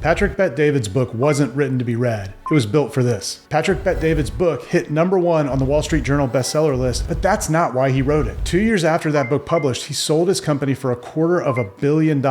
Patrick Bet-David's book wasn't written to be read. It was built for this. Patrick Bet-David's book hit #1 on the Wall Street Journal bestseller list, but that's not why he wrote it. 2 years after that book published, he sold his company for $250 million.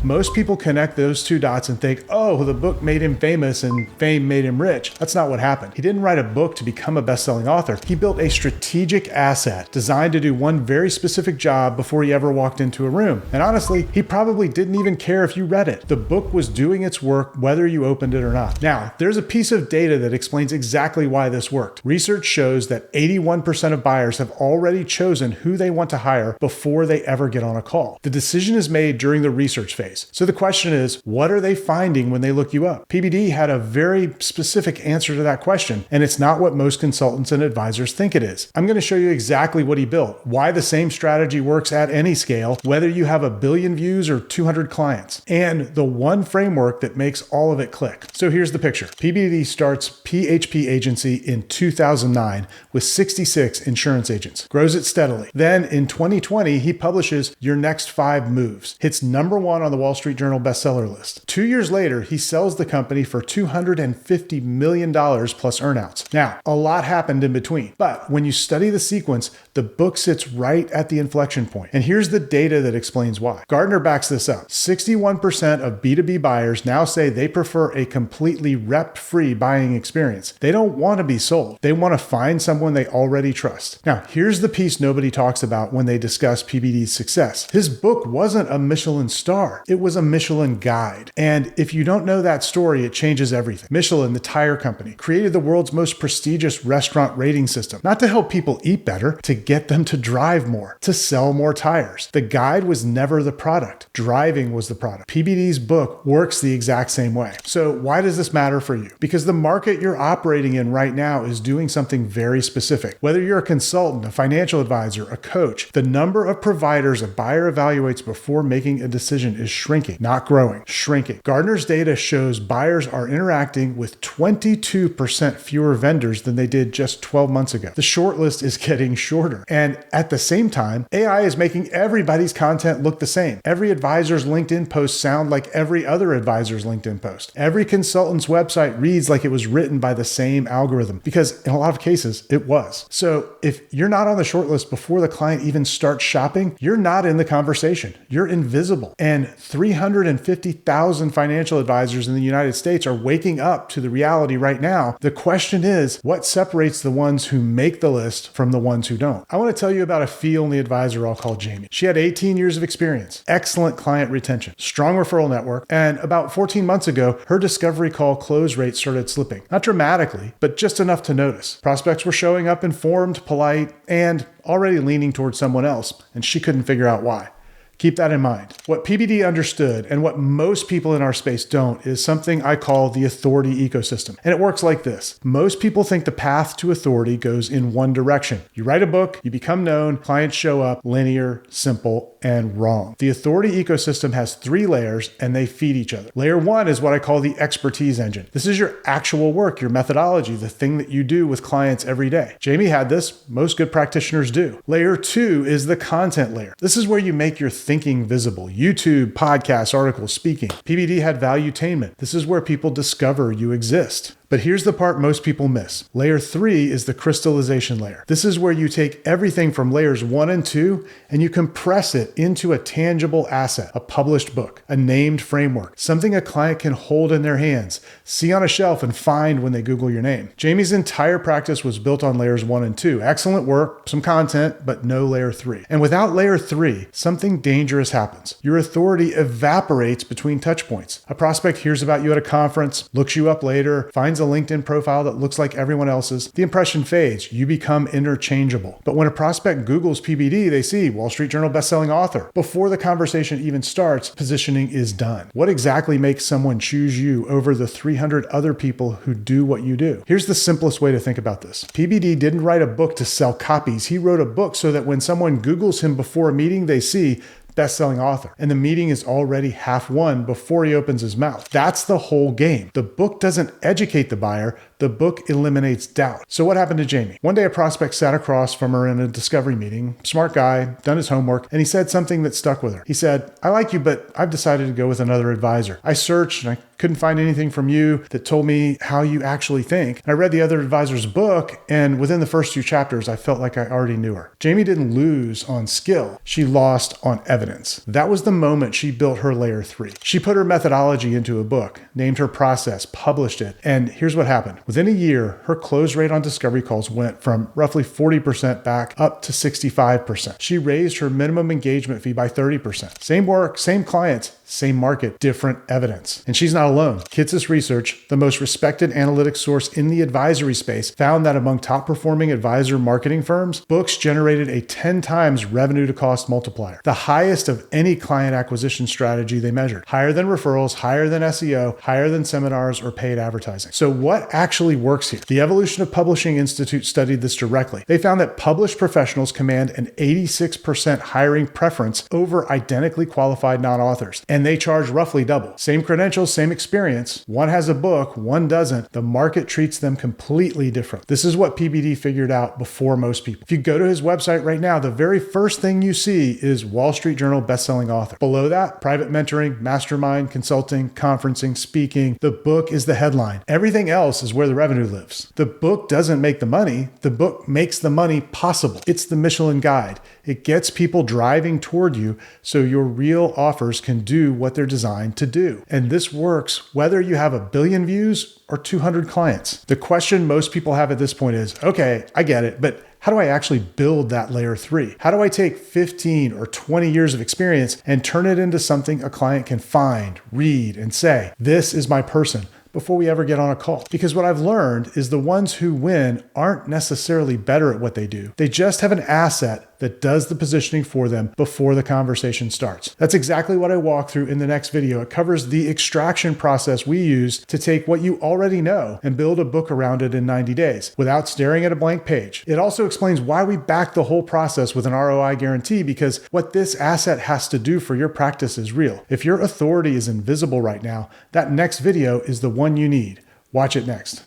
Most people connect those two dots and think, oh, the book made him famous and fame made him rich. That's not what happened. He didn't write a book to become a best-selling author. He built a strategic asset designed to do one very specific job before he ever walked into a room. And honestly, he probably didn't even care if you read it. The book was doing its work whether you opened it or not. Now, there's a piece of data that explains exactly why this worked. Research shows that 81% of buyers have already chosen who they want to hire before they ever get on a call. The decision is made during the research phase. So the question is, what are they finding when they look you up? PBD had a very specific answer to that question, and it's not what most consultants and advisors think it is. I'm going to show you exactly what he built, why the same strategy works at any scale, whether you have 1 billion views or 200 clients, and the one framework that makes all of it click. So here's the picture. PBD starts PHP Agency in 2009 with 66 insurance agents, grows it steadily. Then in 2020, he publishes Your Next 5 Moves, hits #1 on the Wall Street Journal bestseller list. 2 years later, he sells the company for $250 million plus earnouts. Now, a lot happened in between, but when you study the sequence, the book sits right at the inflection point. And here's the data that explains why. Gartner backs this up. 61% of B2B buyers now say they prefer a completely rep-free buying experience. They don't want to be sold. They want to find someone they already trust. Now, here's the piece nobody talks about when they discuss PBD's success. His book wasn't a Michelin star. It was a Michelin guide. And if you don't know that story, it changes everything. Michelin, the tire company, created the world's most prestigious restaurant rating system, not to help people eat better, to get them to drive more, to sell more tires. The guide was never the product. Driving was the product. PBD's book works the exact same way. So why does this matter for you? Because the market you're operating in right now is doing something very specific. Whether you're a consultant, a financial advisor, a coach, the number of providers a buyer evaluates before making a decision is shrinking, not growing, shrinking. Gartner's data shows buyers are interacting with 22% fewer vendors than they did just 12 months ago. The short list is getting shorter. And at the same time, AI is making everybody's content look the same. Every advisor's LinkedIn post sound like every other advisor's LinkedIn post. Every consultant's website reads like it was written by the same algorithm, because in a lot of cases, it was. So if you're not on the short list before the client even starts shopping, you're not in the conversation. You're invisible. And 350,000 financial advisors in the United States are waking up to the reality right now. The question is, what separates the ones who make the list from the ones who don't? I want to tell you about a fee-only advisor I'll call Jamie. She had 18 years of experience, excellent client retention, strong referral network, and about 14 months ago, her discovery call close rate started slipping. Not dramatically, but just enough to notice. Prospects were showing up informed, polite, and already leaning towards someone else, and she couldn't figure out why. Keep that in mind. What PBD understood, and what most people in our space don't, is something I call the authority ecosystem. And it works like this. Most people think the path to authority goes in one direction. You write a book, you become known, clients show up, linear, simple, and wrong. The authority ecosystem has 3 layers, and they feed each other. Layer 1 is what I call the expertise engine. This is your actual work, your methodology, the thing that you do with clients every day. Jamie had this. Most good practitioners do. Layer 2 is the content layer. This is where you make your thinking visible. YouTube, podcasts, articles, speaking. PBD had valuetainment. This is where people discover you exist. But here's the part most people miss. Layer 3 is the crystallization layer. This is where you take everything from layers 1 and 2 and you compress it into a tangible asset, a published book, a named framework, something a client can hold in their hands, see on a shelf, and find when they Google your name. Jamie's entire practice was built on layers 1 and 2. Excellent work, some content, but no layer 3. And without layer 3, something dangerous happens. Your authority evaporates between touch points. A prospect hears about you at a conference, looks you up later, finds a LinkedIn profile that looks like everyone else's. The impression fades. You become interchangeable. But when a prospect Googles PBD, they see Wall Street Journal bestselling author. Before the conversation even starts, positioning is done. What exactly makes someone choose you over the 300 other people who do what you do? Here's the simplest way to think about this. PBD didn't write a book to sell copies. He wrote a book so that when someone Googles him before a meeting, they see best-selling author. And the meeting is already half won before he opens his mouth. That's the whole game. The book doesn't educate the buyer. The book eliminates doubt. So what happened to Jamie? One day a prospect sat across from her in a discovery meeting, smart guy, done his homework, and he said something that stuck with her. He said, "I like you, but I've decided to go with another advisor. I searched and I couldn't find anything from you that told me how you actually think. And I read the other advisor's book, and within the first few chapters, I felt like I already knew her." Jamie didn't lose on skill. She lost on evidence. That was the moment she built her layer 3. She put her methodology into a book, named her process, published it, and here's what happened. Within a year, her close rate on discovery calls went from roughly 40% back up to 65%. She raised her minimum engagement fee by 30%. Same work, same clients, same market, different evidence. And she's not alone. Kitces Research, the most respected analytics source in the advisory space, found that among top performing advisor marketing firms, books generated a 10 times revenue to cost multiplier, the highest of any client acquisition strategy they measured, higher than referrals, higher than SEO, higher than seminars or paid advertising. So what actually works here? The Evolution of Publishing Institute studied this directly. They found that published professionals command an 86% hiring preference over identically qualified non-authors. And they charge roughly double. Same credentials, same experience. One has a book, one doesn't. The market treats them completely different. This is what PBD figured out before most people. If you go to his website right now, the very first thing you see is Wall Street Journal bestselling author. Below that, private mentoring, mastermind, consulting, conferencing, speaking. The book is the headline. Everything else is where the revenue lives. The book doesn't make the money. The book makes the money possible. It's the Michelin guide. It gets people driving toward you so your real offers can do what they're designed to do. And this works whether you have 1 billion views or 200 clients. The question most people have at this point is, okay, I get it, but how do I actually build that layer 3? How do I take 15 or 20 years of experience and turn it into something a client can find, read, and say, this is my person, before we ever get on a call? Because what I've learned is the ones who win aren't necessarily better at what they do. They just have an asset that does the positioning for them before the conversation starts. That's exactly what I walk through in the next video. It covers the extraction process we use to take what you already know and build a book around it in 90 days without staring at a blank page. It also explains why we back the whole process with an ROI guarantee, because what this asset has to do for your practice is real. If your authority is invisible right now, that next video is the one you need. Watch it next.